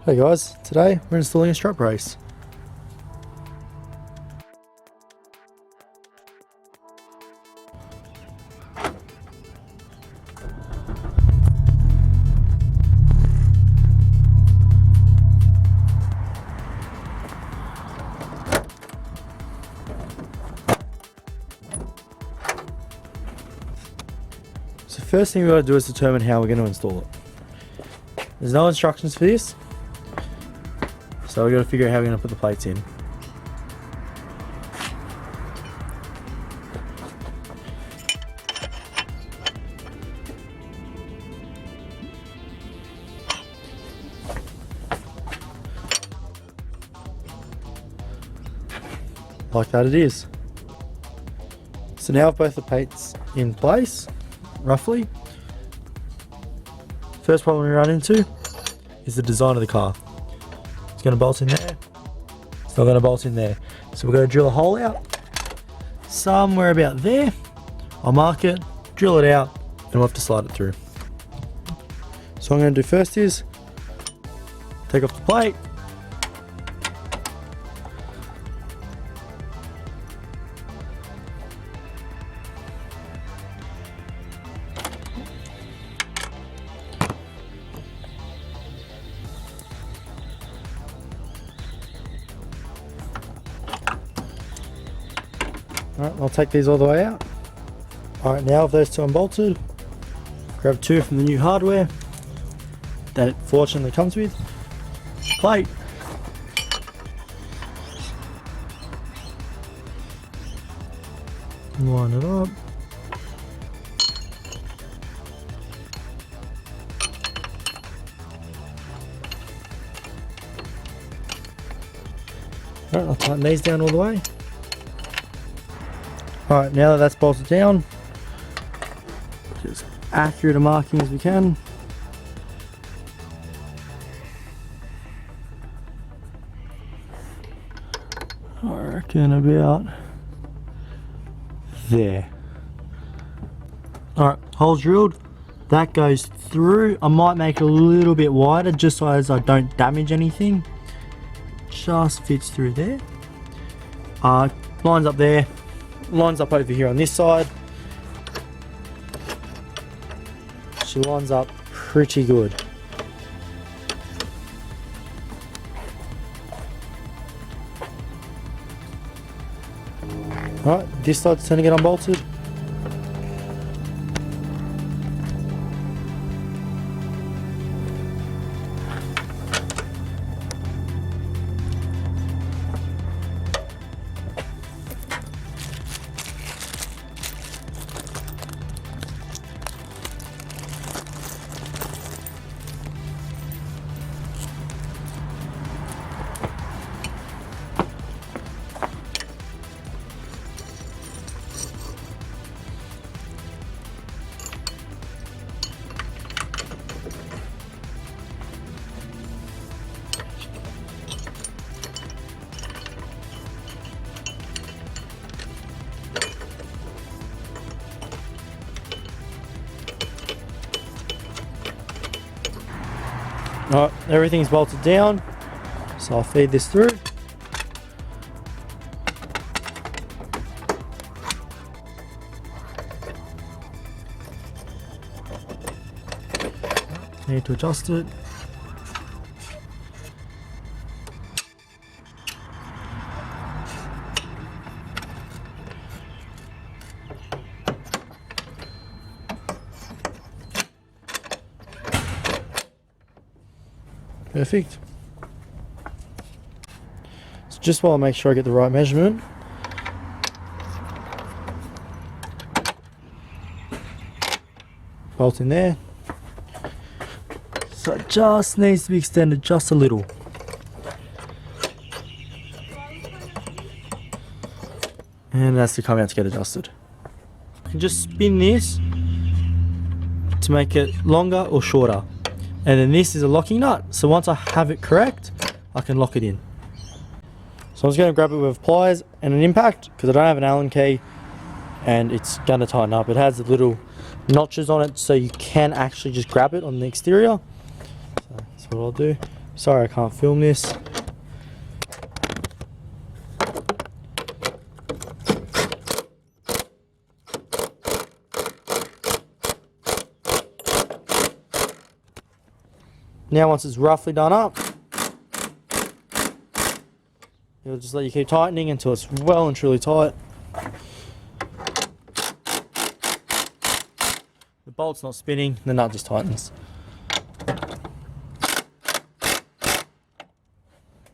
Hey guys, today we're installing a strut brace. So first thing we got to do is determine how we're going to install it. There's no instructions for this, so we got to figure out how we're going to put the plates in. Like that it is. So now with both the plates in place, roughly, first problem we run into is the design of the car. It's going to bolt in there, it's not going to bolt in there. So we're going to drill a hole out somewhere about there. I'll mark it, drill it out, and we'll have to slide it through. So what I'm going to do first is take off the plate, Alright, I'll take these all the way out. Alright, now with those two unbolted, grab two from the new hardware that it fortunately comes with. Plate. Line it up. Alright, I'll tighten these down all the way. Alright, now that that's bolted down, just accurate a marking as we can. I reckon about there. Alright, holes drilled. That goes through. I might make it a little bit wider just so as I don't damage anything. Just fits through there. Lines up there. Lines up over here on this side. She lines up pretty good. Alright, this side's going to get unbolted. Alright, everything's bolted down, so I'll feed this through. Need to adjust it. Perfect. So just while I make sure I get the right measurement, bolt in there. So it just needs to be extended just a little. And that's to come out to get adjusted. I can just spin this to make it longer or shorter. And then this is a locking nut, so once I have it correct, I can lock it in. So I'm just going to grab it with pliers and an impact, because I don't have an Allen key, and it's going to tighten up. It has the little notches on it, so you can actually just grab it on the exterior. So that's what I'll do. Sorry I can't film this. Now once it's roughly done up, you'll just let you keep tightening until it's well and truly tight. The bolt's not spinning, the nut just tightens.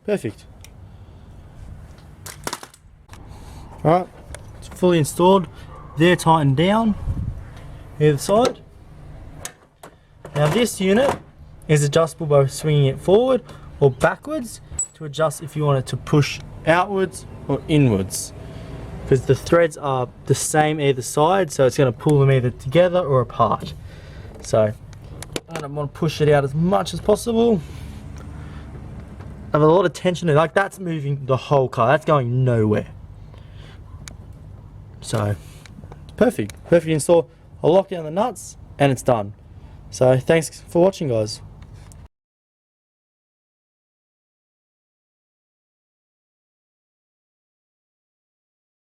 Perfect. Alright, it's fully installed. They're tightened down, either side. Now this unit is adjustable by swinging it forward or backwards to adjust if you want it to push outwards or inwards, because the threads are the same either side, so it's going to pull them either together or apart. So I don't want to push it out as much as possible. I have a lot of tension, like that's moving the whole car, that's going nowhere. So perfect install. I'll lock down the nuts and it's done. So thanks for watching, guys.